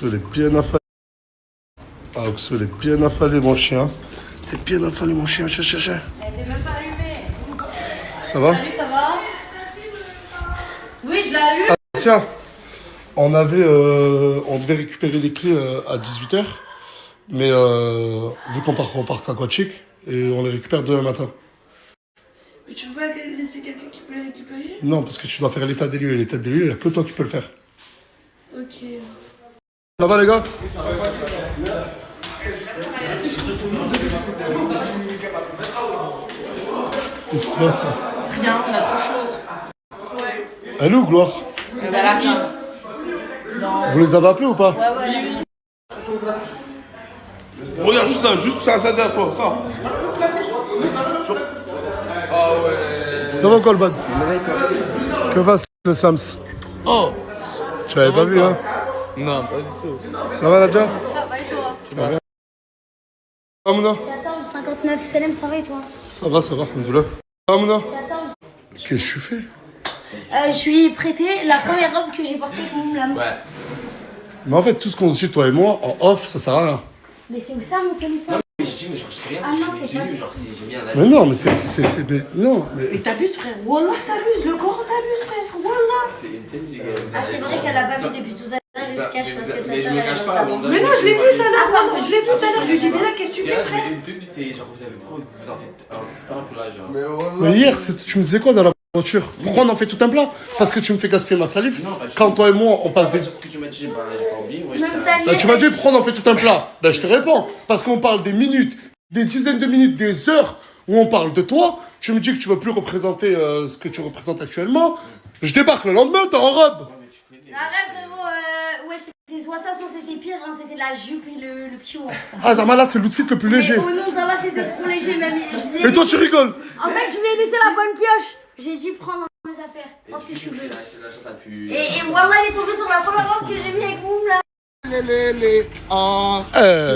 Oxo, il est bien affalé. Ah, Oxo, il est bien affalé, mon chien. T'es bien affalé, mon chien. Elle était même pas allumée. Ça va? Salut, ça va? Oui, je l'ai allumée. Ah, tiens, on devait récupérer les clés à 18h. Mais vu qu'on part au parc aquatique, et on les récupère demain matin. Mais tu peux pas laisser quelqu'un qui peut les récupérer? Non, parce que tu dois faire l'état des lieux. Et l'état des lieux, il n'y a que toi qui peux le faire. Ok. Ça va, les gars? Qu'est-ce qui se passe là? Rien, on a trop chaud. Elle est où, Gloire? Elle arrive. Vous les avez appelés ou pas? Ouais. Regarde juste ça derrière toi, ça. Ah ouais. Ça va, Colbad? Que va le Sams? Oh. Tu l'avais pas vu, hein? Non, pas du tout. Ça va, Nadja? Ça va et toi? Ça va bien? Ça va, Mouna? 14,59, Salem, ça va et toi? Ça va, alhamdoulilah. Ça va, Mouna? Qu'est-ce que je fais? Je lui ai prêté la première robe que j'ai portée avec mon blâme. Ouais. Mais en fait, tout ce qu'on se dit, toi et moi, en off, ça sert à rien. Mais c'est où ça mon téléphone? Mais je dis, mais genre, je sais rien, Ah si non, je c'est suis pas tenu, ça. genre, j'ai mis un Mais non, mais non, mais... Mais t'abuses, frère. Wallah, t'abuses. Le Coran t'abuse, frère. Wallah. C'est une tenue, les gars. Ah, c'est vrai qu'elle a pas vu depuis tout à l'heure, elle se cache parce que Mais ça je me cache pas, bon, Mais non, je l'ai vu tout à l'heure. Je l'ai vu tout à l'heure. Je lui ai dit, mais là, qu'est-ce que tu fais, frère? Mais une tenue, c'est genre, vous avez pro, vous en faites tout un plat, genre. Mais hier, tu me disais quoi dans la voiture? Pourquoi on en fait tout un plat? Parce que tu me fais gaspiller ma salive? Non, pas du Quand tout. toi et moi, on passe des... Ce que tu m'as dit, bah, j'ai pas oublié, ouais, Même ça. ta Tu m'as dit, pourquoi on en fait tout un plat? Ben, je te réponds. Parce qu'on parle des minutes, des dizaines de minutes, des heures où on parle de toi. Tu me dis que tu veux plus représenter ce que tu représentes actuellement. Je débarque le lendemain, t'es en robe. Arrête, frérot, ouais, c'était soit ça, soit c'était pire, hein, c'était la jupe et le petit haut. Ah, Zama, là, c'est l'outfit le plus léger. Oh non, ça va, c'était trop léger, même. Et toi, tu rigoles. En fait, je lui ai laissé la bonne pioche. J'ai dit prendre mes affaires. Prends ce que tu veux. La chance a pu. Et Wallah, il est tombé sur la première robe que j'ai mis avec mon blâme.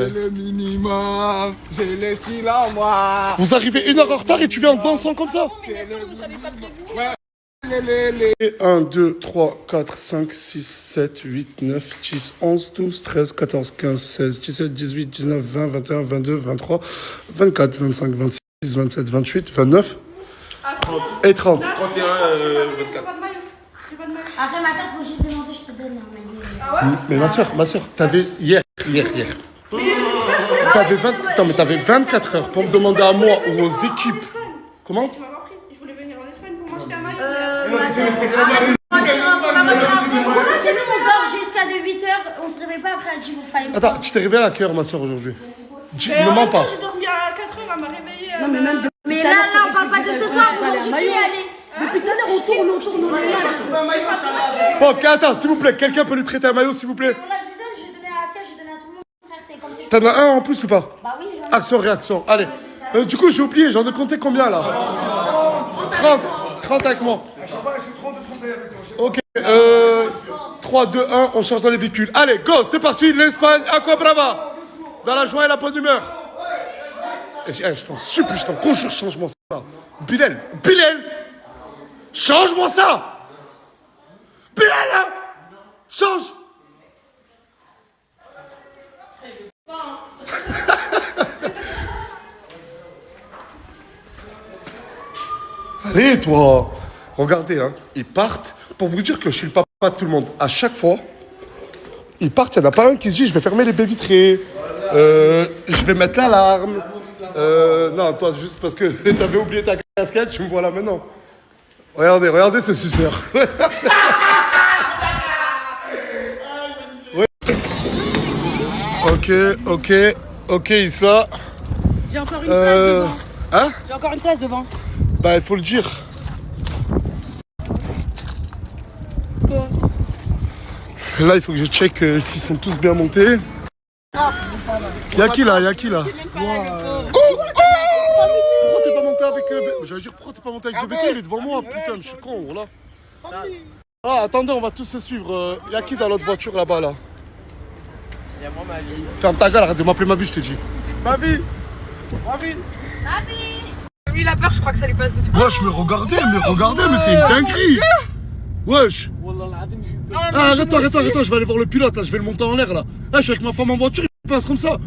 Le minimum, j'ai le style en moi. Vous arrivez 1 heure en retard et tu viens en dansant comme ça? 1, 2, 3, 4, 5, 6, 7, 8, 9, 10, 11, 12, 13, 14, 15, 16, 17, 18, 19, 20, 21, 22, 23, 24, 25, 26, 27, 28, 29 et 30. 31, 24. Après, ma soeur, faut juste demander, je te donne. Mais ma soeur, t'avais hier. T'avais 24 heures pour me demander à moi ou aux équipes. Comment? Tu m'as pas pris. Je voulais venir en Espagne pour m'acheter un maillot. Chez nous, on dort jusqu'à 8h, on se réveille pas après à 10 il fallait. Attends, tu t'es réveillé à quelle heure, ma soeur, aujourd'hui? Mais Ne en mens même temps, pas. j'ai dormi à 4h, elle m'a réveillée. Non, mais même Mais là, on parle pas de ce soir, aujourd'hui, qui est allé. depuis tout à l'heure, on tourne. Ok, attends, s'il vous plaît, quelqu'un peut lui prêter un maillot, s'il vous plaît? Là, j'ai donné à Asia, j'ai donné à tout le monde, frère, c'est comme si je. T'en as un en plus ou pas? Bah oui, j'en ai. Action, réaction. Allez. Du coup, j'ai oublié, j'en ai compté combien là? 30 avec moi. Ok, 3, 2, 1, on change dans les véhicules. Allez, go, c'est parti, l'Espagne, Aqua Brava. Dans la joie et la bonne humeur. Je t'en supplie, je t'en conjure, change-moi ça. Bilal, change-moi ça. Bilal, change. Allez, toi. Regardez, hein, ils partent. Pour vous dire que je suis le papa de tout le monde. À chaque fois, ils partent, il n'y en a pas un qui se dit je vais fermer les baies vitrées. Je vais mettre l'alarme. Non, toi, juste parce que t'avais oublié ta casquette, tu me vois là maintenant. Regardez ce suceur. Ouais. Ok, Isla. J'ai encore une place devant. Hein? J'ai encore une place devant. Bah, il faut le dire. Quoi? Là, il faut que je check s'ils sont tous bien montés. Y'a qui là? Pourquoi Pourquoi t'es pas monté avec j'allais dire, pourquoi t'es pas monté avec BBT? Il est devant moi, putain, je suis con, là. Ah, attendez, on va tous se suivre. Y'a qui dans l'autre voiture là-bas, là? Y'a moi, ma vie. Ferme ta gueule, arrête de m'appeler ma vie, je t'ai dit. Ma vie. Lui, il a peur, je crois que ça lui passe dessus. Moi, je me regardais, mais c'est une dinguerie. Wesh. Wallah l'adem, j'ai eu peur. Ah, arrête-toi, je vais aller voir le pilote là, je vais le monter en l'air là. Ah, je suis avec ma femme en voiture, il passe comme ça.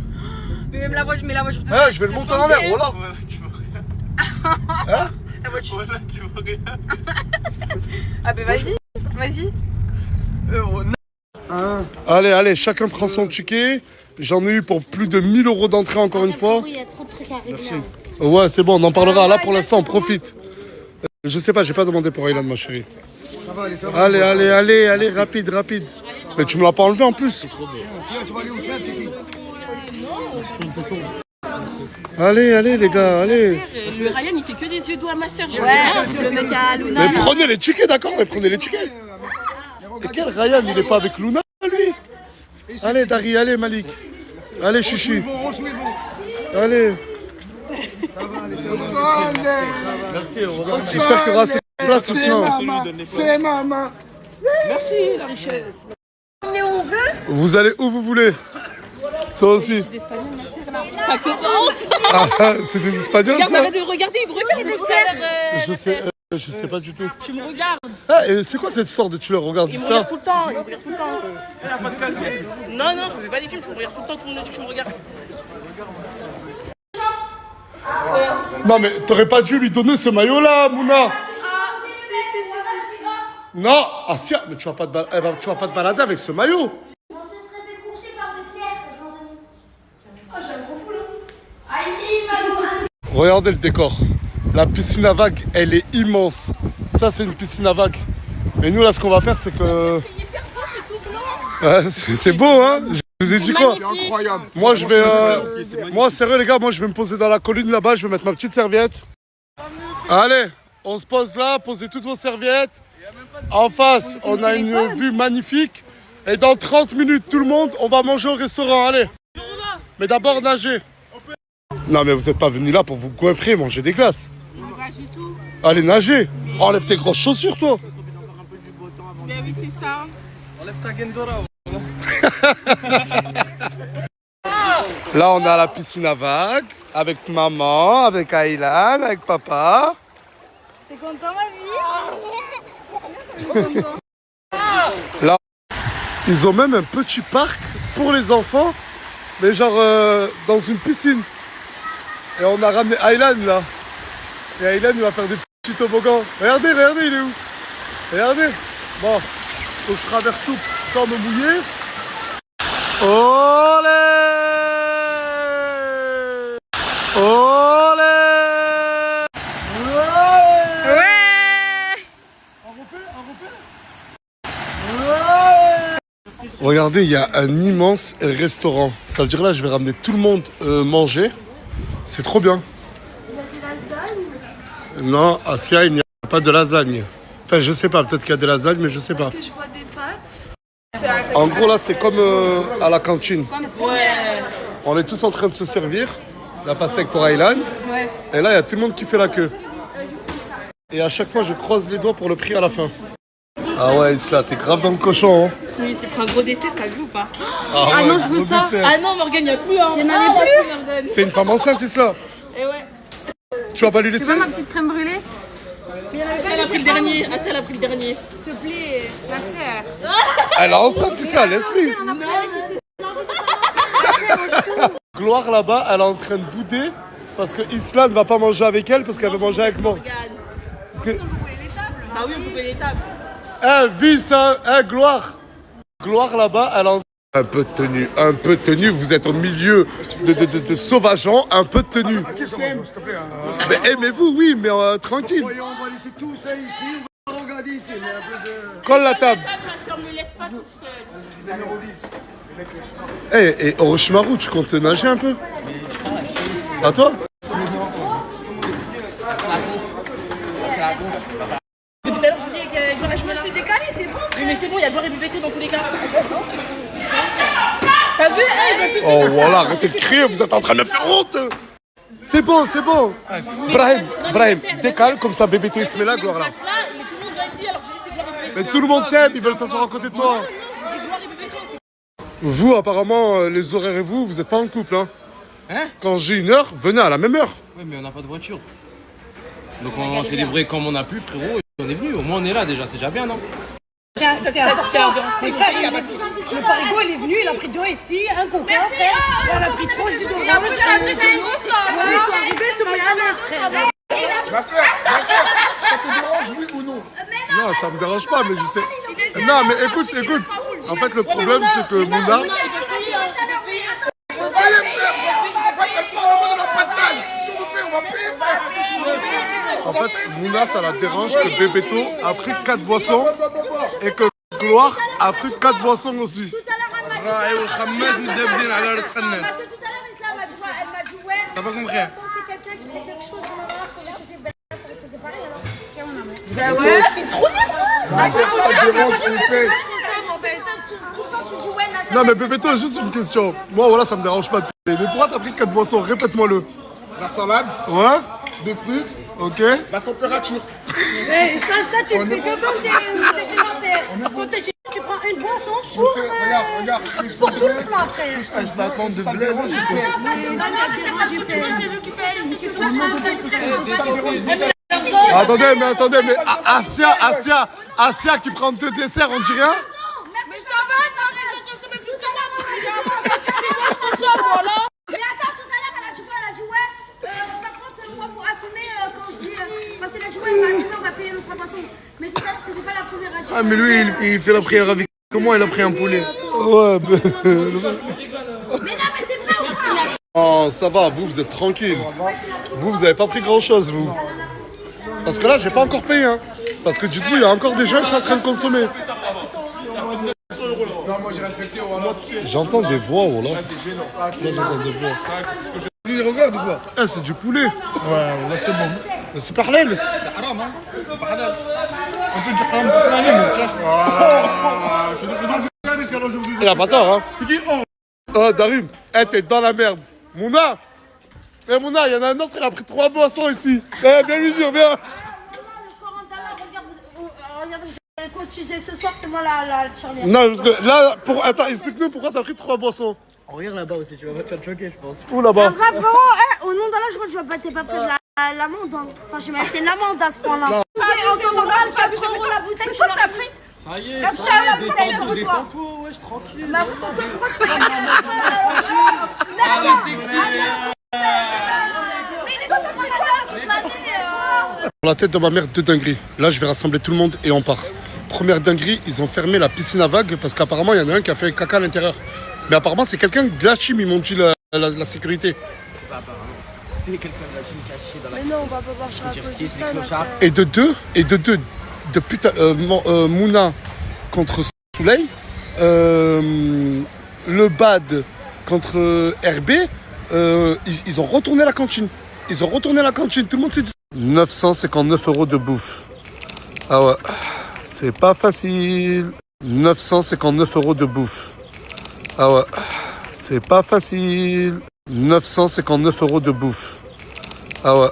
Mais même la voiture, de Ah, je vais le monter en l'air, voilà. Voilà, tu vois rien. Hein? La voiture. Voilà, tu vois rien. Ah, bah vas-y. Allez, chacun prend son ticket. J'en ai eu pour plus de 1000 € d'entrée encore une fois. Il y a trop de trucs à régler. Ouais, c'est bon, on en parlera. Là, pour l'instant, on profite. Je sais pas, j'ai pas demandé pour Aylan, ma chérie. Allez, rapide. Mais tu me l'as pas enlevé en plus. Allez, les gars, allez. Le Ryan, il fait que des yeux doux à ma sœur. Ouais, le mec à Luna. Mais prenez les tickets, d'accord, mais prenez les tickets. Et quel Ryan, il est pas avec Luna, lui? Allez, Dari, allez, Malik. Allez, Chichi. Allez. J'espère qu'il y aura assez de place sinon. C'est maman. Merci, la richesse. Vous allez où vous voulez. Toi aussi. Pas que France. Ah, c'est des Espagnols, Regarde, ça? arrête de me regarder, il me regarde. Je sais pas du tout. Tu me regardes. Ah, et c'est quoi cette histoire de tueur? Regarde Il me ça. regarde tout le temps. Non, je fais pas des films, je me regarde tout le temps, tout le monde dit que je me regarde. Non, mais t'aurais pas dû lui donner ce maillot-là, Mouna. Non, Asia, mais tu vas pas te balader avec ce maillot. On se serait fait courser par des pierres, j'aurais mis. Oh, j'ai un gros boulot. Regardez le décor. La piscine à vagues, elle est immense. Ça, c'est une piscine à vagues. Mais nous, là, ce qu'on va faire, c'est que... Ouais, c'est beau, hein? Je vous ai dit quoi? C'est incroyable. Moi, je vais... Moi, sérieux, les gars, moi, je vais me poser dans la colline là-bas. Je vais mettre ma petite serviette. Allez, on se pose là. Posez toutes vos serviettes. En face, on a une vue magnifique. Et dans 30 minutes, tout le monde, on va manger au restaurant. Allez. Mais d'abord, nager. Non, mais vous n'êtes pas venus là pour vous goinfrer, manger des glaces. Allez, nager. Enlève tes grosses chaussures, toi. Mais oui, c'est ça. Enlève ta Gendora. Là, on est à la piscine à vagues. Avec maman, avec Aylan, avec papa. T'es content, ma vie? Là, ils ont même un petit parc pour les enfants, mais genre dans une piscine. Et on a ramené Aylan là. Et Aylan, il va faire des petits toboggans. Regardez, il est où? Regardez. Bon, faut que je traverse tout sans me mouiller. Olé! Olé! Regardez, il y a un immense restaurant. Ça veut dire là, je vais ramener tout le monde manger. C'est trop bien. Il y a des lasagnes. Non, à Sia, il n'y a pas de lasagne. Enfin, je sais pas, peut-être qu'il y a des lasagnes, mais je sais pas. Que je vois des pâtes. En gros, là, c'est comme à la cantine. On est tous en train de se servir. La pastèque pour Aylan. Ouais. Et là, il y a tout le monde qui fait la queue. Et à chaque fois, je croise les doigts pour le prix à la fin. Ah ouais, Isla, t'es grave dans le cochon, hein. Oui, j'ai pris un gros dessert, t'as vu ou pas? Ah non, je veux gros ça. dessert. Ah non, Morgane, il n'y a plus, hein. Il y en avait plus. Morgane. C'est une femme enceinte, Isla. Et ouais. Tu vas pas lui Tu laisser? veux ma petite crème brûlée? Mais il y en avait Elle a pris le dernier. Ah, ça, elle a pris le dernier. S'il te plaît, ma sœur. Elle est enceinte, Isla, laisse-lui. On a pris Gloire là-bas, elle est en train de bouder parce que Isla ne va pas manger avec elle parce qu'elle veut manger avec moi. Morgane. Parce que... Ah oui, on peut payer les tables. Vice, hein, Gloire. Gloire là-bas, elle est en... Un peu de tenue, vous êtes au milieu de sauvageons, un peu de tenue. S'il te plaît. Mais aimez-vous, oui, mais tranquille. On va laisser tout ça ici. On va regarder ici. Mais un peu de. Colle la table. Ma soeur ne me laisse pas toute seule. Numéro 10. Et Orochimaru, tu comptes nager un peu? À toi? Depuis tout à l'heure, je dis qu'il y a Gloire et Je me suis décalée, c'est bon. Oui, mais c'est bon, il y a Gloire et Bébé tout dans tous les cas. T'as vu? Il va tout Oh voilà, arrêtez de crier, vous êtes en train de me faire honte. C'est bon, c'est bon. Brahim, décale, comme ça bébé toi il se met là, Gloire là. là, mais tout le monde l'a dit, alors j'ai dit c'est Gloire et Bébé. Mais tout le monde t'aime, ils veulent s'asseoir à côté de toi. J'ai dit Gloire et Bébé tout. Vous, apparemment, les horaires et vous êtes pas en couple, hein? Quand j'ai une heure, venez à la même heure. Oui, mais on n'a pas de voiture. Donc on va célébrer comme on a pu, frérot. Et on est venu. Au moins on est là déjà, c'est déjà bien, non? c'est important. Mais frère, il y a pas de souci. Le parigo, il est venu, il a pris 2 esti, un coca, frère. Elle a pris 3 jus d'orange. On est arrivé, tout le monde à l'aise, frère. Ma soeur, ça te dérange, oui ou non? Non, ça me dérange pas, mais je sais. Non, mais écoute. En fait, le problème, c'est que Mouna. En fait, Mouna, ça la dérange que Bébéto a pris 4 boissons et que Gloire a pris 4 boissons aussi. Tout à l'heure, elle m'a dit. T'as pas compris? Quand c'est quelqu'un qui fait quelque chose, on a l'air, faut respecter Bella, faut respecter pareil, alors. Tiens, on a marre. Bah ouais, t'es trop bien. Ça dérange, on paye. Tout le temps, tu dis ouais, là, ça Non, mais Bébéto, juste une question. Moi, voilà, ça me dérange pas de payer. Mais pourquoi t'as pris 4 boissons? Répète-moi-le. La salade, Ouais? des fruits, Ok? la température. Et ça, tu le fais que quand t'es sédentaire. Quand t'es chez toi, tu prends une boisson pour Regarde, je tout le plat, frère. je m'attends de blé, moi, je Attendez, mais Asia qui prend 2 desserts, on dit rien? Mais ça va, mais plus qu'à l'heure. Mais attends, tout à l'heure, elle a dit quoi? Elle a dit ouais. Par contre, moi, pour assumer, quand je dis. Parce qu'elle a dit ouais, on va assumer, on va payer nos 3 boissons. Mais tout à l'heure, c'était pas la première à dire. Ah, mais lui, il fait la prière avec. Comment il a pris un poulet? Ouais, Mais non, mais c'est vrai ou pas? Oh, ça va, vous êtes tranquille. Vous avez pas pris grand chose, vous. Parce que là, j'ai pas encore payé, hein. Parce que du coup, il y a encore des gens qui sont en train de consommer. J'entends des voix, oh là. J'entends des voix. Il regarde ou quoi? Eh, c'est du poulet. Ouais, là c'est bon. Mais c'est pas halal. C'est haram, hein? C'est pas halal. On peut dire haram toute l'année, mon frère. Je suis de plus en plus halal aujourd'hui. Il a pas tort, hein. C'est qui? Oh! Oh, Darim, eh, t'es dans la merde. Mouna. Eh, Mouna, il y en a un autre, il a pris 3 boissons ici. Eh, bien lui dire, bien. Le Corentin, regarde, vous allez cotiser ce soir, c'est moi la charnière. Non, parce que là, attends, explique-nous pourquoi t'as pris 3 boissons. On regarde là-bas aussi, tu vas te choquer, je pense. Où là-bas? Grave, vraiment, au nom d'Allah, je crois que je t'es pas près de l'amende. Hein. Enfin, je vais mettre l'amende à ce point-là. En commandant, 4 euros la bouteille, tu l'as pris. Ça y est, détends-toi, détends-toi, wesh, tranquille. Mais pourquoi tu fais Mais il est sur toute l'année. Pour la tête de ma mère, 2 dingueries. Là, je vais rassembler tout le monde et on part. Première dinguerie, ils ont fermé la piscine à vagues parce qu'apparemment, il y en a un qui a fait caca à l'intérieur. Mais apparemment, c'est quelqu'un de la chimie, ils m'ont dit la sécurité. C'est pas apparemment. C'est quelqu'un de la team caché dans la Mais non, on va pas voir ça à cause de ça. Et de deux, de putain, Mouna contre Souley, le Bad contre RB, ils ont retourné la cantine. Tout le monde s'est dit. 959 € de bouffe. Ah ouais, c'est pas facile. 959 € de bouffe. Ah ouais, c'est pas facile. 959 € de bouffe. Ah ouais,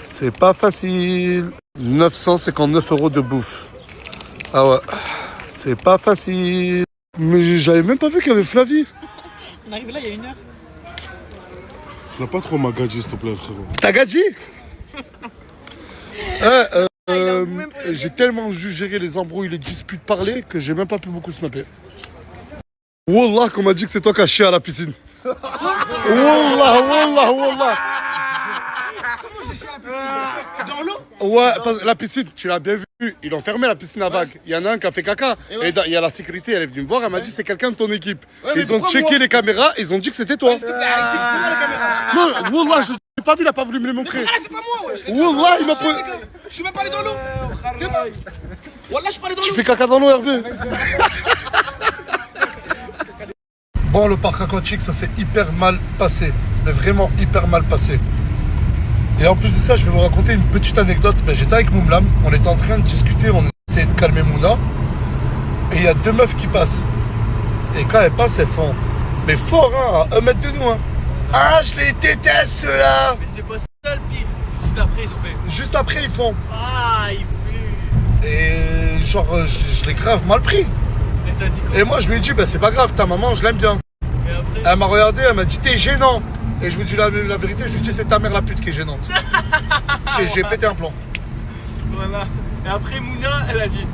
c'est pas facile. 959 € de bouffe. Ah ouais, c'est pas facile. Mais j'avais même pas vu qu'il y avait Flavie. On arrive là il y a 1 heure. Tu n'as pas trop magadji, s'il te plaît, frérot. T'as gadji? J'ai tellement dû gérer les embrouilles, les disputes parlées que j'ai même pas pu beaucoup snapper. Wallah, qu'on m'a dit que c'est toi qui as chié à la piscine. Wallah. Comment j'ai chié à la piscine? Dans l'eau? Ouais, parce que la piscine, tu l'as bien vu, ils ont fermé la piscine à vagues. Il y en a un qui a fait caca. Et il y a la sécurité, elle est venue me voir, elle m'a dit c'est quelqu'un de ton équipe. Ils ont checké les caméras, ils ont dit que c'était toi. S'il te plaît, Alexis, fais-moi la caméra. Non, Wallah, je l'ai pas vu, il a pas voulu me les montrer. Ah, c'est pas moi, wesh. Wallah, il m'a pas. Je suis même pas allé dans l'eau. T'es bon? Wallah, je suis pas allé dans l'eau. Tu fais caca dans l'eau, RB. Bon, le parc aquatique, ça s'est hyper mal passé. Mais vraiment hyper mal passé. Et en plus de ça, je vais vous raconter une petite anecdote. Ben, j'étais avec Moumlam, on était en train de discuter, on essayait de calmer Mouna. Et il y a 2 meufs qui passent. Et quand elles passent, elles font. Mais fort, hein, à 1 mètre de nous. Hein. Ah, je les déteste, ceux-là. Mais c'est pas ça le pire. Juste après, ils ont fait. Juste après, ils font. Ah, il pue. Et genre, je l'ai grave mal pris. Et t'as dit quoi? Et moi, je lui ai dit, bah, c'est pas grave, ta maman, je l'aime bien. Et après? Elle m'a regardé, elle m'a dit, t'es gênant. Et je vous dis la vérité, je lui ai dit, c'est ta mère la pute qui est gênante. J'ai pété un plomb. Voilà. Et après, Mouna, elle a dit.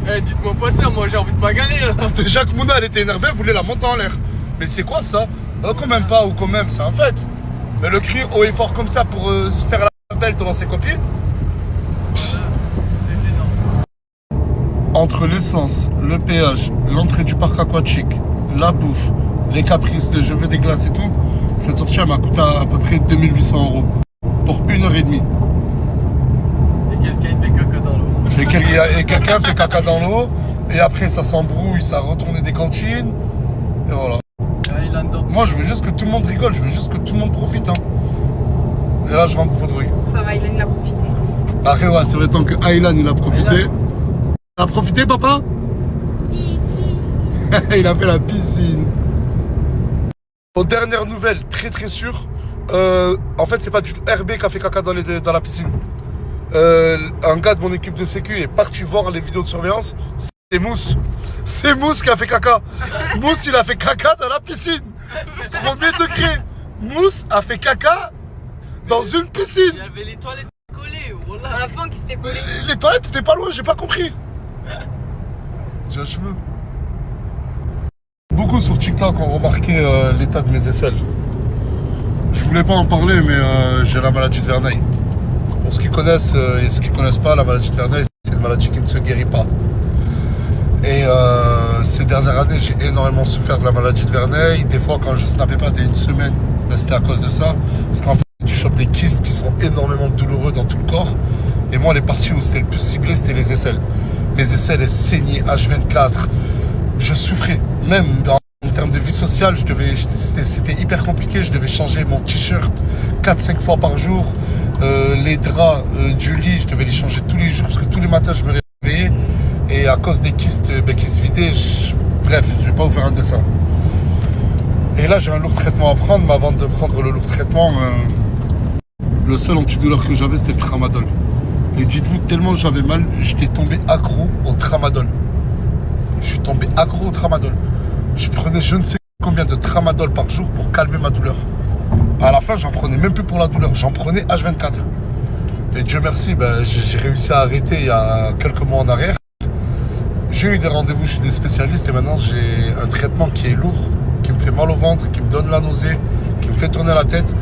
Eh, dites-moi pas ça, moi j'ai envie de bagarrer là. Déjà que Mouna, elle était énervée, elle voulait la monter en l'air. Mais c'est quoi ça? Quand même pas ou quand même, c'est un fait. Mais le cri haut et fort comme ça pour se faire la belle devant ses copines. C'était gênant. Entre l'essence, le péage, l'entrée du parc aquatique, la bouffe, les caprices de je veux des glaces et tout, cette sortie elle m'a coûté à peu près 2800 € pour 1h30. Et quelqu'un fait caca dans l'eau. Et quelqu'un fait caca dans l'eau, et après ça s'embrouille, ça retourne des cantines, et voilà. Moi je veux juste que tout le monde rigole, je veux juste que tout le monde profite. Hein. Et là je rentre pour Vaudreuil. Ça va, Ilan, il a profité. Après ouais, c'est vrai tant que Aylan il a profité. Il a profité papa? Il a fait la piscine. Aux dernières nouvelles, très sûr, en fait c'est pas du tout RB qui a fait caca dans la piscine. Un gars de mon équipe de sécu est parti voir les vidéos de surveillance. C'est Mousse. C'est Mousse qui a fait caca. Mousse il a fait caca dans la piscine. Premier degré. Mousse a fait caca dans une piscine. Il y avait les toilettes collées, voilà. Un enfant qui s'était collé. Les toilettes étaient pas loin, j'ai pas compris. J'ai un cheveu. Beaucoup sur TikTok ont remarqué l'état de mes aisselles. Je voulais pas en parler, mais j'ai la maladie de Verneuil. Pour ceux qui connaissent et ceux qui connaissent pas, la maladie de Verneuil, c'est une maladie qui ne se guérit pas. Et ces dernières années, j'ai énormément souffert de la maladie de Verneuil. Des fois, quand je snappais pas dès une semaine, ben, c'était à cause de ça. Parce qu'en fait, tu chopes des kystes qui sont énormément douloureux dans tout le corps. Et moi, les parties où c'était le plus ciblé, c'était les aisselles. Mes aisselles, elles saignaient H24. Je souffrais. Même en termes de vie sociale, c'était hyper compliqué. Je devais changer mon t-shirt 4-5 fois par jour. Les draps du lit, je devais les changer tous les jours parce que tous les matins, je me réveillais. Et à cause des kystes qui se vidaient, bref, je vais pas vous faire un dessin. Et là, j'ai un lourd traitement à prendre, mais avant de prendre le lourd traitement, le seul antidouleur que j'avais, c'était le tramadol. Et dites-vous, tellement j'avais mal, j'étais tombé accro au tramadol. Je suis tombé accro au tramadol. Je prenais je ne sais combien de tramadol par jour pour calmer ma douleur. À la fin, j'en prenais même plus pour la douleur, j'en prenais H24. Et Dieu merci, j'ai réussi à arrêter il y a quelques mois en arrière. J'ai eu des rendez-vous chez des spécialistes et maintenant j'ai un traitement qui est lourd, qui me fait mal au ventre, qui me donne la nausée, qui me fait tourner la tête.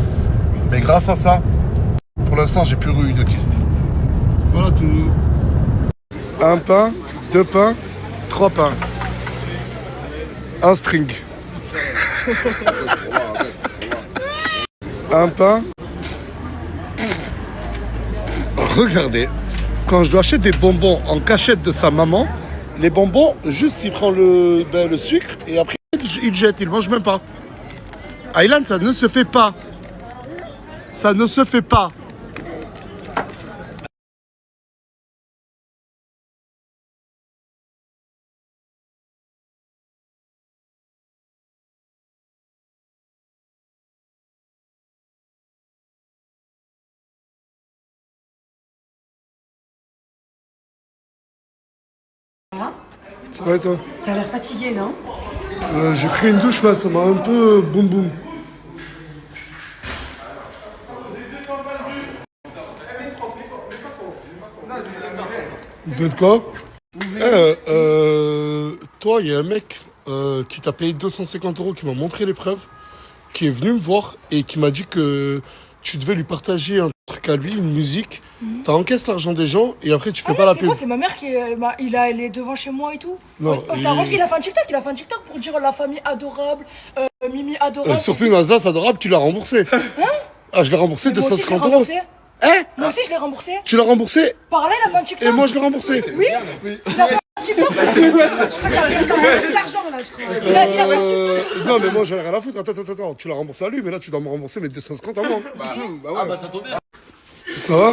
Mais grâce à ça, pour l'instant, j'ai plus eu de kyste. Voilà tout. Un pain, 2 pains, 3 pains. Un string. Un pain. Regardez, quand je dois acheter des bonbons en cachette de sa maman, les bonbons, juste il prend le sucre et après il jette, il mange même pas. Aylan, ça ne se fait pas. Ça ne se fait pas. Ça va et toi? T'as l'air fatigué, non? J'ai pris une douche là, ça m'a un peu boum boum. Vous faites quoi? Toi, il y a un mec qui t'a payé 250 € qui m'a montré les preuves, qui est venu me voir et qui m'a dit que tu devais lui partager un truc à lui, une musique. T'encaisses l'argent des gens et après tu fais pas la pub. C'est bon, c'est ma mère qui est, elle est devant chez moi et tout. Non, C'est arrange qu'il a fait un TikTok, pour dire la famille adorable, Mimi adorable. surtout une Asdas adorable, tu l'as remboursé. Hein? Ah, je l'ai remboursé Moi aussi, 250 je l'ai €. remboursé. Hein? Moi aussi, je l'ai remboursé. Tu l'as remboursé Pareil, il a fait un TikTok. et moi je l'ai remboursé. Oui. Il a fait un TikTok. Ça fait l'argent là, je crois. Il a fait un TikTok. Non, mais moi j'en ai rien à foutre. Attends, tu l'as remboursé à lui, mais là tu dois me rembourser mes 250 à moi. Ah bah ça tombe bien. Ça va?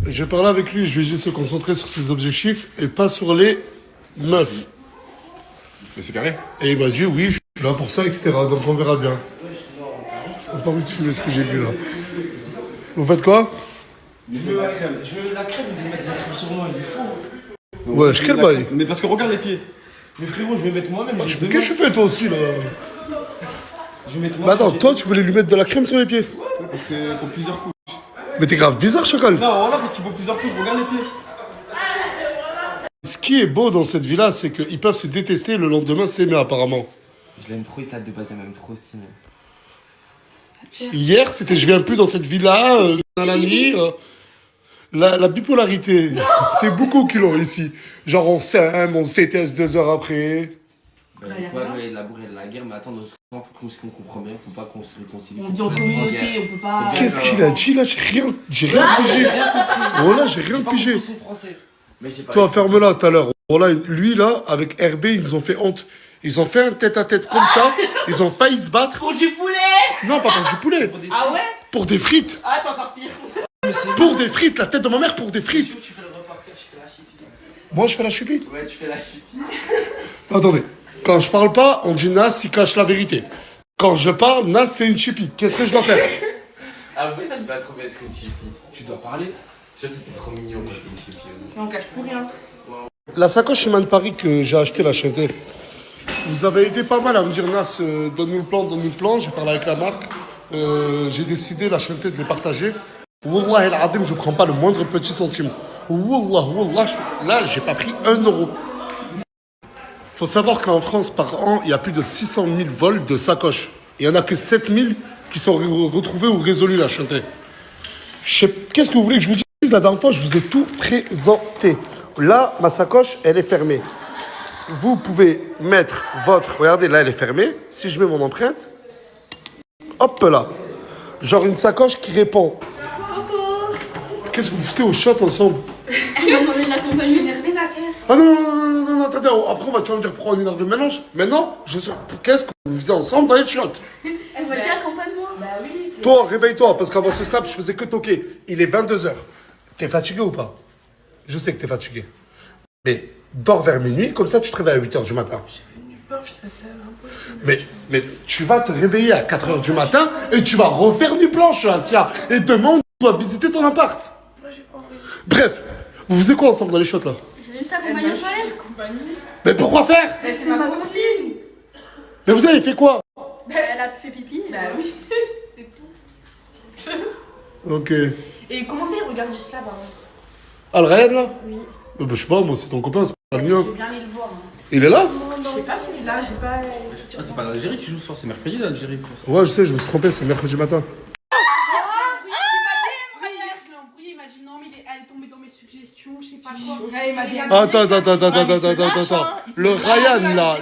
J'ai parlé avec lui, je lui ai dit de se concentrer sur ses objectifs et pas sur les meufs. Mais c'est carré. Et il m'a dit oui, je suis là pour ça, etc. Donc on verra bien. J'ai pas envie de filmer ce que j'ai vu là. Vous faites quoi? Je mets la crème. Je mets la crème, je vais mettre la crème sur moi, il est fou. Ouais, quel bail? Mais parce que regarde les pieds. Mais frérot, je vais mettre moi-même. Qu'est-ce que tu fais toi aussi là? Je vais mettre Mais moi. attends, toi tu voulais lui mettre de la crème sur les pieds? Parce qu'il faut plusieurs couches. Mais t'es grave bizarre, chacal. Non, voilà, parce qu'il faut plusieurs couches, regarde les pieds. Ce qui est beau dans cette vie-là, c'est qu'ils peuvent se détester, le lendemain s'aimer apparemment. Je l'aime trop, Isla de base, elle m'aime trop aussi. Hier, c'était je viens plus dans cette vie-là, nanani, la bipolarité, c'est beaucoup qui l'ont ici. Genre on s'aime, on se déteste 2 heures après. Ouais, la bourrée de la guerre, mais attends, dans ce qu'on comprend bien, faut pas qu'on se réconcilie. On vit en communauté, on peut pas. Qu'est-ce qu'il a dit là? J'ai rien pigé. Oh là, j'ai rien pigé. Toi, ferme-la tout à l'heure. Voilà, lui là, avec RB, ils ont fait honte. Ils ont fait un tête-à-tête comme ça, ils ont failli se battre. Pour du poulet. Non, pas pour du poulet. Ah ouais? Pour des frites. Ah, c'est encore pire. Pour des frites, la tête de ma mère pour des frites. Tu fais le reportage, je fais la chippie. Moi, je fais la chupie. Ouais, tu fais la chippie. Attendez, quand je parle pas, on dit Nas, il cache la vérité. Quand je parle, Nas, c'est une chipie. Qu'est-ce que je dois faire? Ah oui, ça me va trop bien être une chippie. Tu dois parler. Je sais, c'était trop mignon quand une chippie. On cache pour rien. La sacoche Iman Paris que j'ai acheté la chanter. Vous avez été pas mal à me dire Nas, donne-nous le plan, donne-nous le plan. J'ai parlé avec la marque. J'ai décidé la chanter de les partager. Wallah el Adim, je prends pas le moindre petit centime. Wallah, là, j'ai pas pris 1 euro. Faut savoir qu'en France, par an, il y a plus de 600 000 vols de sacoches. Il y en a que 7 000 qui sont retrouvés ou résolus la chanter. Qu'est-ce que vous voulez que je vous dise? La dernière fois, je vous ai tout présenté. Là, ma sacoche, elle est fermée. Vous pouvez mettre votre... Regardez, là, elle est fermée. Si je mets mon empreinte, hop là. Genre une sacoche qui répond. Qu'est-ce que vous foutez au shot ensemble? Elle m'a demandé de l'accompagner énervée, la sœur. Ah non, attendez, après on va te dire pourquoi on est dans le mélange. Maintenant, qu'est-ce que vous faisiez ensemble dans les shots? Elle va dire accompagne-moi. Bah oui. Toi, réveille-toi, parce qu'avant ce snap, je faisais que toquer. Il est 22h. T'es fatigué ou pas? Je sais que t'es fatigué. Mais dors vers minuit, comme ça tu te réveilles à 8h du matin. J'ai fait une planche, mais tu vas te réveiller à 4h du matin et tu vas refaire du planche, Asia. Et demain, on doit visiter ton appart. Moi, j'ai pas envie. Bref, vous faisiez quoi ensemble dans les shots là? J'ai juste accompagné aux toilettes. Mais pourquoi faire? C'est ma copine. Mais vous avez fait quoi? Elle a fait pipi. Bah oui. C'est tout. Ok. Et comment ça, il regarde juste là, par contre? Ah, le Ryan là? Oui. Bah, je sais pas, moi c'est ton copain, c'est pas le mien. Je vais bien aller le voir. Hein. Il est là? Je sais pas s'il est là, j'ai pas. Ah, c'est pas l'Algérie qui joue ce soir, c'est mercredi l'Algérie. Ouais, je sais, je me suis trompé, c'est mercredi matin. Il m'a dit non, mais elle est tombée dans mes suggestions, je sais pas quoi. Attends. Le Ryan là,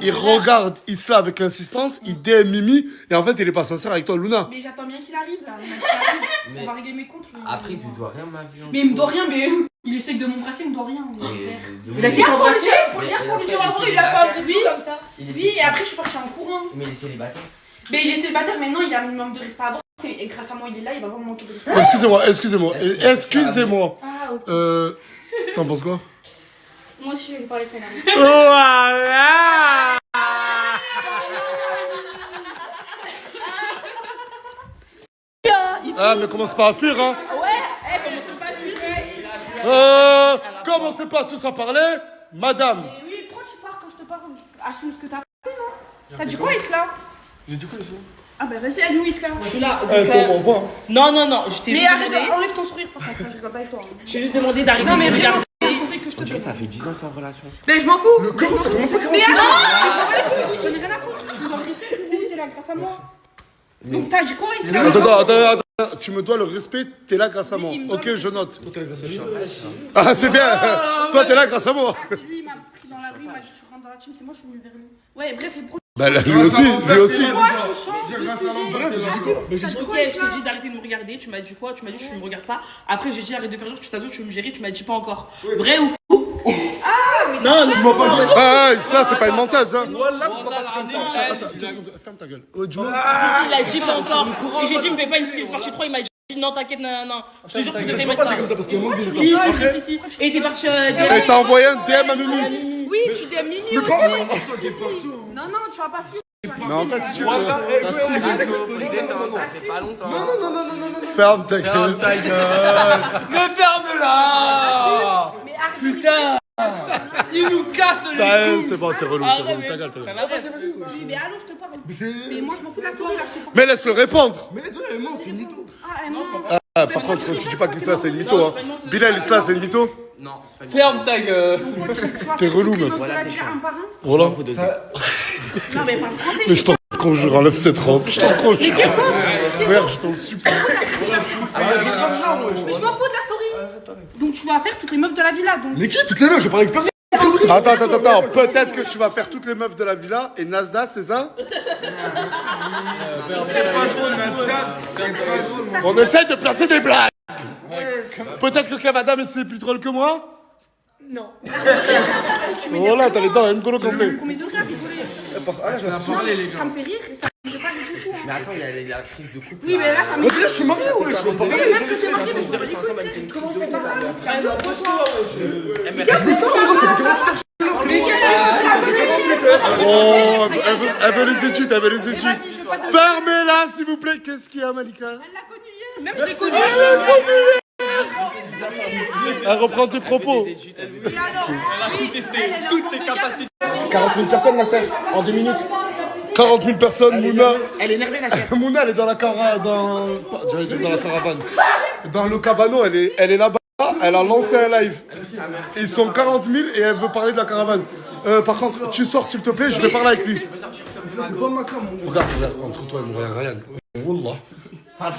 il regarde Isla avec insistance, il DM Mimi, et en fait il est pas sincère avec toi, Luna. Mais j'attends bien qu'il arrive là. Il m'a dit qu'il arrive. Mais on va régler mes comptes. Lui. Après, tu dois rien, ma vie. Mais il me doit rien, mais il essaye de m'embrasser, il me doit rien. Il a dit Hier, qu'on pour va le dire, en gros, il a fait un bisou comme ça. Oui, et après, je suis partie en courant. Mais il est célibataire. Mais il est célibataire, maintenant, il a un minimum de respect à bord. Et grâce à moi, il est là, il va pas me manquer de respect. Excusez-moi. Ah, ok. T'en penses quoi? Moi aussi, je vais lui parler très bien. Voilà. Ah, mais commence pas à fuir, hein. Commencez pas tous à parler, madame. Mais oui, pourquoi tu pars quand je te parle? Assume ce que t'as fait, non? T'as dit quoi, Isla? J'ai dit quoi, Isla? Ah bah vas-y, aide-nous, Isla. Je suis là. Non, je t'ai Mais juste arrête, demandé. enlève ton sourire, par contre, je dois pas avec toi. Hein. Je t'ai juste demandé d'arriver Non, mais de me vraiment, regarder. c'est un conseil que je te donne. Ça fait 10 ans sans relation. Mais je m'en fous. Comment ça fait même pas 40 Mais attends, j'en ai rien à foutre. Tu me dois le respect, t'es là grâce à moi. Donc t'as dit quoi, Isla? Attends. Tu me dois le respect, t'es là grâce à moi. Oui, il me doit Ok, le je note. respect. Ah, c'est bien. Toi, t'es là grâce à moi. C'est lui, il m'a pris dans la rue, il m'a dit tu rentres dans la team, c'est moi, je suis venu vers lui. Ouais, bref, il pro. Bah, lui aussi. Moi, je change de sujet. Ok, je t'ai dit d'arrêter de me regarder. Tu m'as dit quoi? Tu m'as dit je me regarde pas. Après, j'ai dit arrête de faire genre, tu t'assois, tu veux me gérer. Tu m'as dit pas encore. Vrai ou faux? Ah, mais non, mais je m'en parle. Ah, Isla, c'est pas une menteuse, hein. Attends, Ferme ta gueule. il a dit pas encore. Et j'ai dit, me fais pas une suite partie 3. Il m'a dit, non, t'inquiète, non. Je te jure que je te fais pas ça. Si. Et t'es parti. Et t'as envoyé un DM à Mimi. Oui, je suis des Mimi aussi. Non, tu vas pas fuir. Mais en fait, si tu Ça fait pas longtemps. ferme ta gueule. Mais ferme-la. Mais arrête. Putain. Il nous casse les Ça y est, couilles. c'est bon, t'es relou. Ta gueule, ta gueule. Mais allô, je te parle. Mais moi, je m'en fous de la story là, je te parle. Mais laisse-le répondre. Ah, elle ment. Ah, par contre, tu dis pas qu'Isla, c'est une mytho, hein. Bilal, Isla, c'est une mytho. Non, c'est pas une Ferme ta gueule. T'es relou, meuf. meuf. Voilà, t'es chiant. Un par un. Voilà. Faut doser. Non, mais parle français. Mais je t'en conjure, enlève cette robe. Je t'en conjure. Merde, je t'en supplie. Mais je m'en fous de la story. Donc tu vas faire toutes les meufs de la villa. Donc. Mais qui toutes les meufs? Je parle avec personne. Attends. Peut-être que tu vas faire toutes les meufs de la villa et Nasdaq, c'est ça? On essaie de placer des blagues. Peut-être que Kev Adam c'est plus drôle que moi? Non. Voilà, t'as les dents, N'Golo Kanté. Combien de rire à rigoler? Ça me fait rire et ça me fait pas du tout. Mais attends, il y a la crise de couple. Oui, mais là, ça me fait Je suis marié, ouais. Je suis pas rire. Même que t'es marié, mais je me dis comment c'est pas ça? Oh, elle veut les études, Fermez-la, s'il vous plaît. Qu'est-ce qu'il y a, Malika? Elle l'a connu hier. Même je l'ai connu. Elle reprend tes propos. Et alors, oui, elle a toutes ses capacités. 40 000 personnes, la sœur, en 2 minutes. 40 000 personnes, Mouna. Elle est énervée, la sœur. Mouna, elle est dans la caravane. J'allais dire dans la caravane. Dans le cabano, elle est là-bas. Elle a lancé un live. Ils sont 40 000 et elle veut parler de la caravane. Par contre, tu sors s'il te plaît, je vais parler avec lui. Regarde, entre toi et moi, Ryan. Wallah.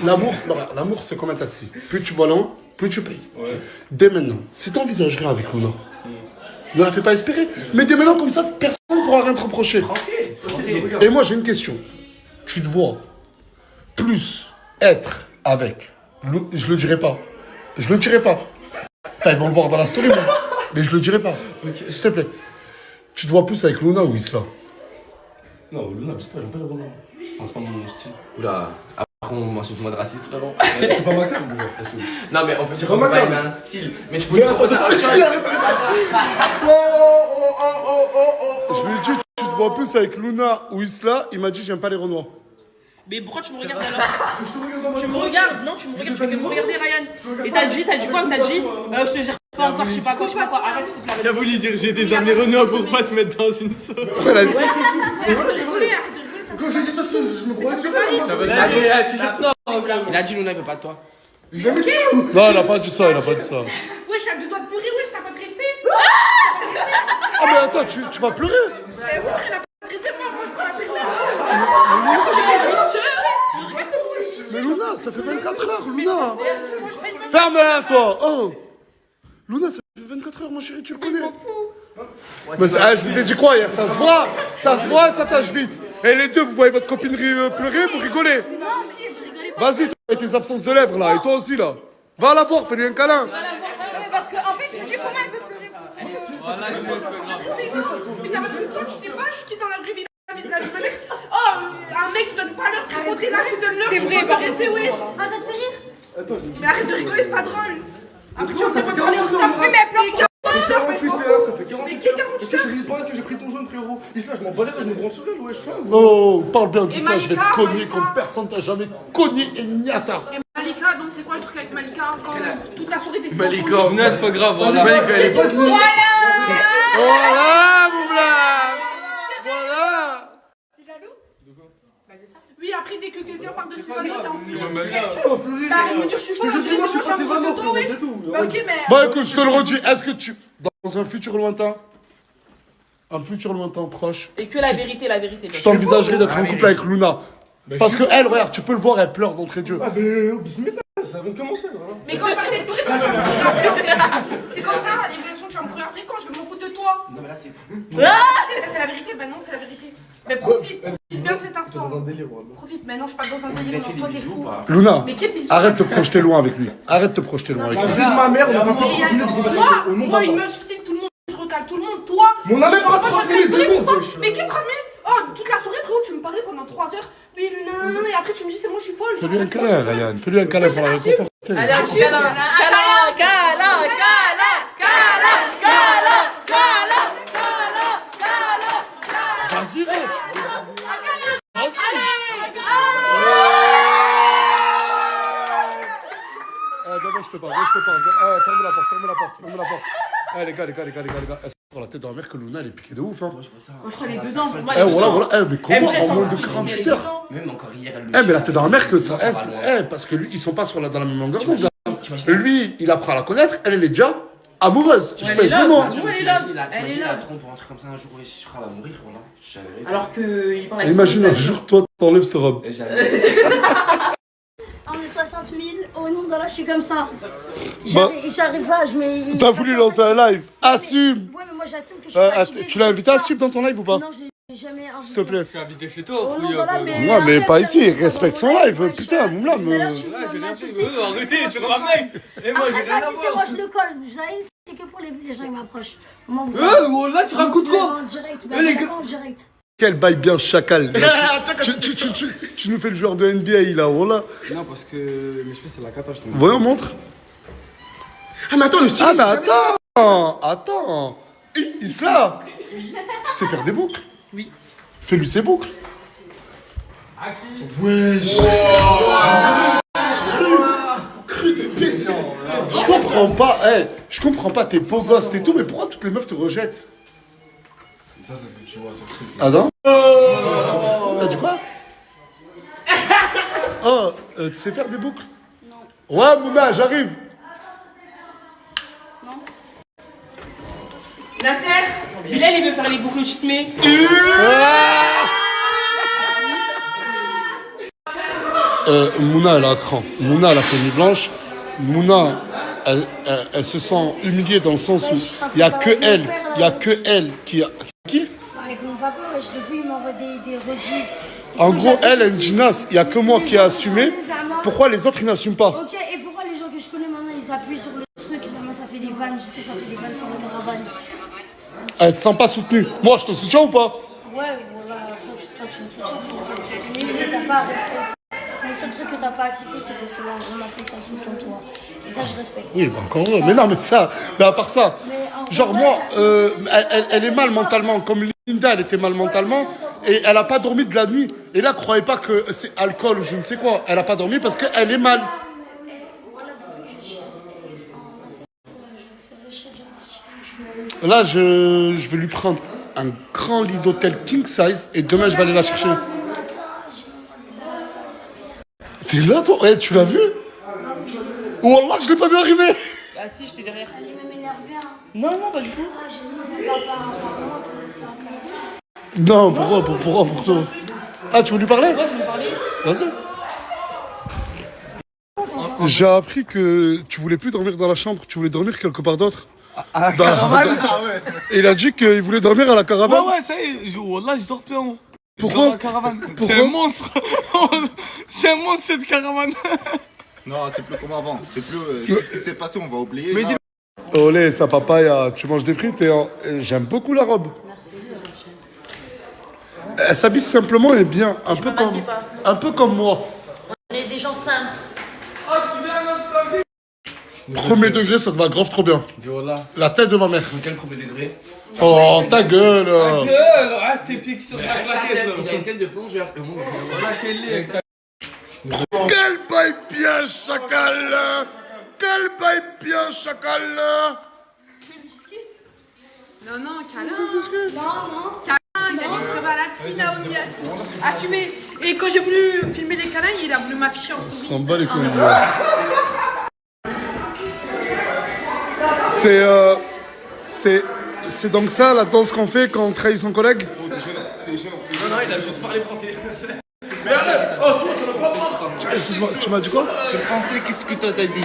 L'amour, c'est comme un taxi. Plus tu vas loin, plus tu payes. Dès maintenant, si tu envisages rien avec Luna, ne la fais pas espérer. Mais dès maintenant, comme ça, personne ne pourra rien te reprocher. Et moi, j'ai une question. Tu te vois plus être avec. Je le dirai pas. Je le dirai pas. Enfin, ils vont le voir dans la story, mais je le dirai pas. S'il te plaît. Tu te vois plus avec Luna ou Isla? Non, Luna, c'est pas, j'aime pas Luna. Enfin, c'est pas mon style. Oula, après on m'insulte moi de raciste, vraiment. C'est pas ma carte, déjà. Non, mais on peut dire pas qu'on peut ma pas carte. aimer un style. Mais tu peux lui proposer un choix. Je lui ai dit, tu te vois plus avec Luna ou Isla? Il m'a dit, j'aime pas les Renois. Mais pourquoi tu me regardes alors? Tu me regardes, non, tu me regardes, tu veux me regarder Ryan. Et t'as dit quoi? T'as dit, je te gère pas encore, je sais pas quoi, arrête s'il te plaît. Il a voulu dire j'ai des amis Renault pour pas se mettre dans une sauce. Elle a dit, Quand j'ai dit ça, je me crois sur elle. Ça veut dire un t-shirt noir. Il a dit Luna, il veut pas de toi. non, elle a pas dit ça, elle a pas dit ça. Wesh, elle te doit pleurer, wesh, t'as pas de respect. Ah, mais attends, tu vas pleurer? Elle a pas de respect, moi, je peux la faire. Mais Luna, ça fait 24 heures, Luna. Ferme-la, toi. Oh. Luna, ça fait 24 heures, mon chéri, tu le connais. Mais je vous ai dit quoi hier? Ça se voit, ça tâche vite. Et les deux, vous voyez votre copine pleurer, vous rigolez. Vas-y, toi, et tes absences de lèvres, là, et toi aussi, là. Va la voir, fais-lui un câlin. Parce qu'en fait, je me dis comment elle peut pleurer. Mais t'as pas vu le temps, tu sais pas, je suis dans la vraie vie. Oh, un mec qui donne pas l'heure, frérot, t'es là, tu donnes l'heure. C'est vrai, par contre, c'est wesh. Ah, ça te fait rire? Mais arrête de rigoler, c'est pas drôle. Après, tu sais pas fait parler. 48 heures, Mais elle pleure pas. 48 heures, ça fait 48 Mais qui 48 Est-ce que je dis pas que j'ai pris ton jaune, frérot? Isla, je m'en bats les reins, je me branle sur elle, ouais, je fais. Oh, parle bien d'Isla, Et je vais te Malika, cogner Malika. comme personne t'a jamais cogné et niata. Et Malika, donc c'est quoi le truc avec Malika quand toute la soirée t'es Malika, Non, c'est pas grave, voilà. Malika, elle est pas de nous. Voilà, mon blague. Voilà. T'es jaloux? Oui, après, dès que quelqu'un parle de Sylvano, t'es en fou. Oh, Fleury, Bah, arrête de me dire, je suis folle, je suis passé amoureuse vraiment, de toi, frérot, wesh. c'est tout. Bah, ok, mais. Bah écoute, je te le redis, est-ce que tu... Dans un futur lointain, proche, Et que la vérité, tu t'envisagerais d'être en couple avec Luna? Parce que elle, regarde, tu peux le voir, elle pleure d'entrée de jeu. Ah, mais bismillah, ça vient de commencer, là. Mais quand je vais arrêter de pleurer, tu vas me courir après. C'est comme ça, les relations, tu vas me courir après quand je vais m'en foutre de toi. Non, mais là, c'est. C'est la vérité, bah non, c'est la vérité. Mais profite bien de cet instant. Dans un délire, ouais. Profite, mais non, je suis pas dans un Vous délire, avez fait non, des toi t'es bisous ou fou. pas? Luna, Mais quel bisou? arrête de te projeter loin avec lui. Arrête de te projeter loin avec La lui. vie de ma mère, on n'a pas Mais pu de conversation. Au nom moi, d'un une bar. meuf, je sais que tout le monde, je recale tout le monde, toi. Mais on a même genre, pas moi, 30 je recale minutes de tout le monde. wesh. Mais quel 30 minutes? Oh, toute la soirée, frérot, tu me parlais pendant 3 heures. Mais Luna, et après tu me dis, c'est moi, je suis folle. Fais-lui un câlin, Ryan. Fais-lui un câlin pour la réconforter. Allez, un petit câlin. Vas-y, Ray. Viens, je te parle. Ferme la porte. Les gars. Elle se la tête dans la mer que Luna, elle est piquée de ouf, hein. Moi, je crois les 2 ans pour moi. Voilà. Mais comment Elle me en moins de laisse en 48 heures? Même encore hier, elle le. Mais la tête dans la mer que ça. Non, ça va, Parce que lui, ils sont pas dans la même longueur d'onde. Lui, il apprend à la connaître, elle est déjà Amoureuse, je Elle pèse est là, vraiment. nous, elle est T'imagines là. la Elle est là. trompe ou un truc comme ça un jour, je crois qu'elle va mourir, voilà. J'avais- Alors qu'il parle avec Imagine un jour, toi, t'enlèves cette robe. J'avais- On est 60 000 au nombre d'Allah, je suis comme ça. Bah. J'arrive pas, je mets. T'as voulu lancer un live. Assume. Ouais, mais moi j'assume que je suis fatiguée. Tu l'as invité à Sub dans ton live ou pas? Non, je l'ai jamais invité. S'il te plaît. Je suis invité chez toi, Au nom d'Allah, mais. Ouais, mais après, pas ici, après, respecte son après, live. ouais, Putain, Moumla, tout à l'heure, tu j'ai m'as rien insulté, fait. tu Arrêtez, sais, c'est moi, un mec. Et moi, Après j'ai ça, rien à tu sais, moi voir. je le colle. Vous savez, c'est que pour les gens, ils m'approchent. Moi, vous Là, tu racontes quoi? En direct, les bah, gars. en direct. Quel bail bien chacal. Là, tu nous fais le joueur de NBA là, voilà. Non, parce que mes cheveux, c'est la cata, je t'en dis. Voyons, montre. Ah, mais attends, le style. Ah, mais attends. Isla, tu sais faire des boucles? Oui. Fais-lui ses boucles. Wesh. Cru de baiser. Je comprends pas, t'es beau gosse et tout, mais pourquoi toutes les meufs te rejettent? Ça, c'est ce que tu vois, ce truc. Ah non? T'as dit quoi? Oh, tu sais faire des boucles? Non. Ouais, Mouna, j'arrive. Nasser, Bilal, il veut faire les boucles chismées. Mouna, elle a un cran. Mouna, elle a fait nuit blanche. Mouna, elle se sent humiliée dans le sens où il n'y a que elle qui a... Qui? Avec mon papa, wesh, depuis, il m'envoie des rediffs. En gros, elle est une gymnaste. Il n'y a que moi qui ai assumé. Pourquoi les autres, ils n'assument pas? Ok, et pourquoi les gens que je connais maintenant, ils appuient sur le truc, ça fait des vannes, jusqu'à ça fait des vannes sur la caravane. Elle se sent pas soutenue. Moi, je te soutiens ou pas? Ouais, voilà, toi tu me soutiens, tu m'as soutenu, mais t'as pas respecté. Le seul truc que t'as pas accepté, c'est parce que là, on a fait ça sous ton toit. Et ça, je respecte. Oui, bah encore heureux. Mais non, mais ça, mais à part ça, genre moi, elle est mal mentalement, comme Linda, elle était mal mentalement, et elle a pas dormi de la nuit. Et là, croyez pas que c'est alcool ou je ne sais quoi. Elle a pas dormi parce qu'elle est mal. Là, je vais lui prendre un grand lit d'hôtel king size et demain, je vais aller la chercher. T'es là, toi? Eh, tu l'as vu? Wallah, je l'ai pas vu arriver. Ah si, j'étais derrière. Elle est même énervée, hein. Non, non, pas du tout. Ah, j'ai mis mon papa, Non, pourquoi pour toi? Ah, tu veux lui parler? Moi, je me parlais. Vas-y. J'ai appris que tu voulais plus dormir dans la chambre, tu voulais dormir quelque part d'autre. À la caravane? Et il a dit qu'il voulait dormir à la caravane. Ouais, ça y est, wallah, je dors plus en haut. Pourquoi? Dans la caravane. Pourquoi? C'est un monstre. C'est un monstre, cette caravane. Non, c'est plus comme avant. C'est plus. Ce qui s'est passé, on va oublier. Mais là. Olé, sa papaya, tu manges des frites et j'aime beaucoup la robe. Elle s'habille simplement et bien, un peu comme moi. On est des gens simples. Oh, tu viens à notre vie. Premier degré, ça te va grave trop bien. Voilà. La tête de ma mère. Quel premier degré? Oh, ta gueule. Gueule. Ah, c'était pieds qui sont Il la a claquette. une tête de plongeur. Et moi, La télé. Quel bail bien, chacal. Quel bail bien, chacal. Non, non, câlin. Câlin, il a dit prévalable, fille Naomi. Assumé. Et quand j'ai voulu filmer les câlins, il a voulu m'afficher en story. S'en bat les couilles. C'est donc ça la danse qu'on fait quand on trahit son collègue? Non, non, il a juste parlé français. Mais allez, oh, toi, tu l'as pas prendre. Excuse-moi, tu m'as dit quoi? C'est français, qu'est-ce que toi t'as dit?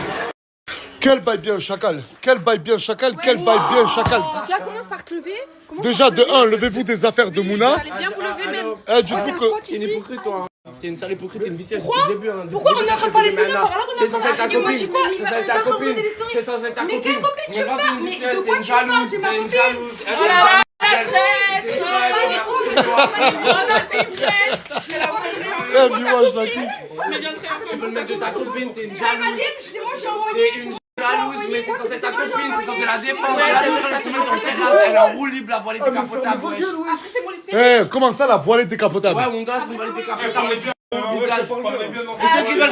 Quel bail bien chacal, quel bail bien chacal, quel bail bien chacal. Déjà, commence par te lever. Déjà de 1, levez-vous des affaires de Mouna. Vous allez bien vous lever même. Eh, dites-vous que... T'es une hypocrite, toi. T'es une sale hypocrite, t'es une vicieuse. Pourquoi? Depuis le début, hein. Pourquoi on est en train de parler de Mouna par là? C'est censé être ta Moi, je copine. dis quoi? C'est censé être ta copine. C'est censé être ta Mais copine. quelle copine tu Mais parles? t'es une Mais vicieuse, de quoi t'es une tu parles? jalouse, C'est ma t'es une copine. jalouse. Je suis à la retraite. Je suis à la retraite. Eh, dis-moi, je la kiffe. Mais viens très Tu veux le mec de ta copine, t'es une Elle m'a jalouse. dit, c'est moi, j'ai T'es envoyé. une jalouse, mais c'est censé être ta copine, c'est censé la défendre. Elle a toujours la semaine dans le terrasse, elle est en roue libre, la voilée décapotable. Ouais, Après, c'est moi l'hystérie. Eh, comment ça la voilée décapotable? mon gars, c'est une voilée décapotable. Je parlais bien dans C'est ceux qui veulent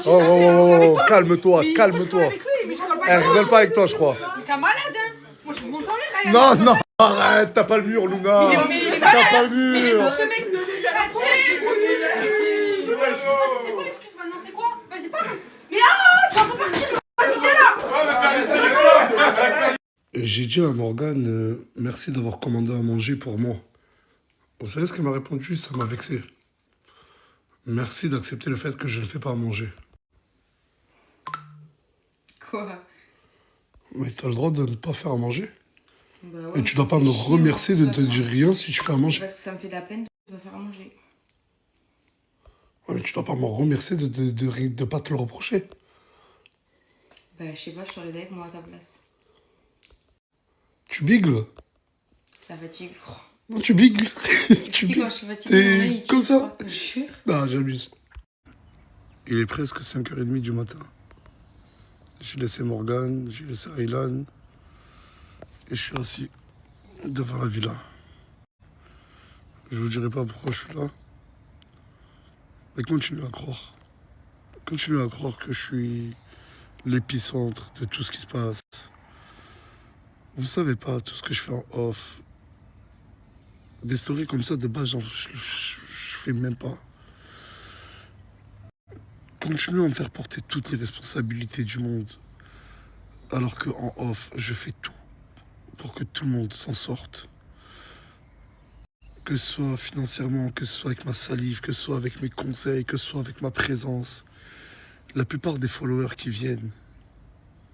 son Oh, oh, oh, oh, calme-toi, calme-toi. Mais je colle pas Elle rigole pas avec toi, je crois. Mais c'est un malade, hein. Moi, je monte en l'air, Ryan. Non, non, arrête, t'as pas le mur, Luna. Mais il est T'as malade. pas le mur. Ce mec, c'est quoi l'excuse maintenant? C'est quoi? Vas-y, parle. Mais ah, tu vas pas partir. Vas-y, J'ai dit à Morgane, merci d'avoir commandé à manger pour moi. Vous savez ce qu'elle m'a répondu? Ça m'a vexé. Merci d'accepter le fait que je ne fais pas à manger. Quoi? Mais t'as le droit de ne pas faire à manger. Bah ouais, et tu dois pas me remercier de te dire rien si tu fais à manger. Parce que ça me fait de la peine de pas faire à manger. Ouais, mais tu dois pas me remercier de pas te le reprocher. Bah je sais pas, je serais avec moi à ta place. Tu bigles. Ça fatigue. Non, tu bigles. Tu bigles. Quand je suis fatiguée, t'es comme ça. Je jure. Non, j'abuse. Il est presque 5h30 du matin. J'ai laissé Morgane, j'ai laissé Aylan. Et je suis assis devant la villa. Je vous dirai pas pourquoi je suis là. Mais continuez à croire. Continuez à croire que je suis l'épicentre de tout ce qui se passe. Vous savez pas tout ce que je fais en off. Des stories comme ça, de base, je fais même pas. Continuez à me faire porter toutes les responsabilités du monde. Alors qu'en off, je fais tout pour que tout le monde s'en sorte. Que ce soit financièrement, que ce soit avec ma salive, que ce soit avec mes conseils, que ce soit avec ma présence. La plupart des followers qui viennent,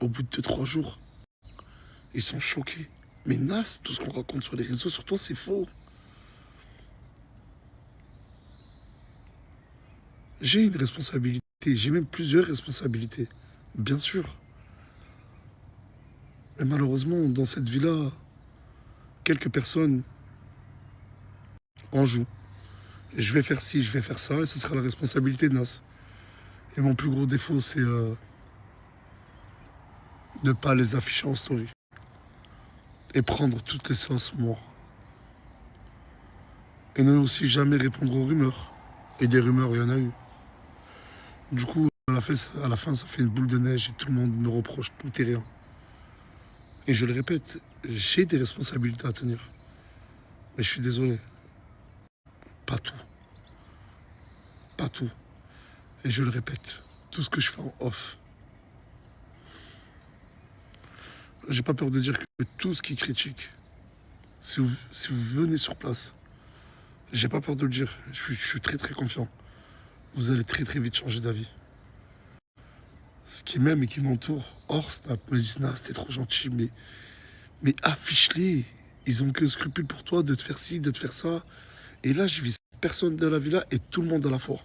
au bout de 2-3 jours, ils sont choqués. Mais Nas, tout ce qu'on raconte sur les réseaux sur toi, c'est faux. J'ai une responsabilité, j'ai même plusieurs responsabilités, bien sûr. Mais malheureusement, dans cette vie-là, quelques personnes en jouent. Je vais faire ci, je vais faire ça, et ce sera la responsabilité de Nas. Et mon plus gros défaut, c'est ne pas les afficher en story. Et prendre toutes les sauces, moi. Et ne aussi jamais répondre aux rumeurs. Et des rumeurs, il y en a eu. Du coup, à la fin, ça fait une boule de neige et tout le monde me reproche tout et rien. Et je le répète, j'ai des responsabilités à tenir. Mais je suis désolé. Pas tout. Pas tout. Et je le répète, tout ce que je fais en off. J'ai pas peur de dire que tout ce qui critique, si vous venez sur place, j'ai pas peur de le dire. Je suis très très confiant. Vous allez très très vite changer d'avis. Ce qui m'aime et qui m'entoure, hors Snap, me disent Nas, t'es trop gentil, mais affiche-les. Ils ont que scrupule pour toi de te faire ci, de te faire ça. Et là, j'ai vu personne dans la villa et tout le monde à la fois.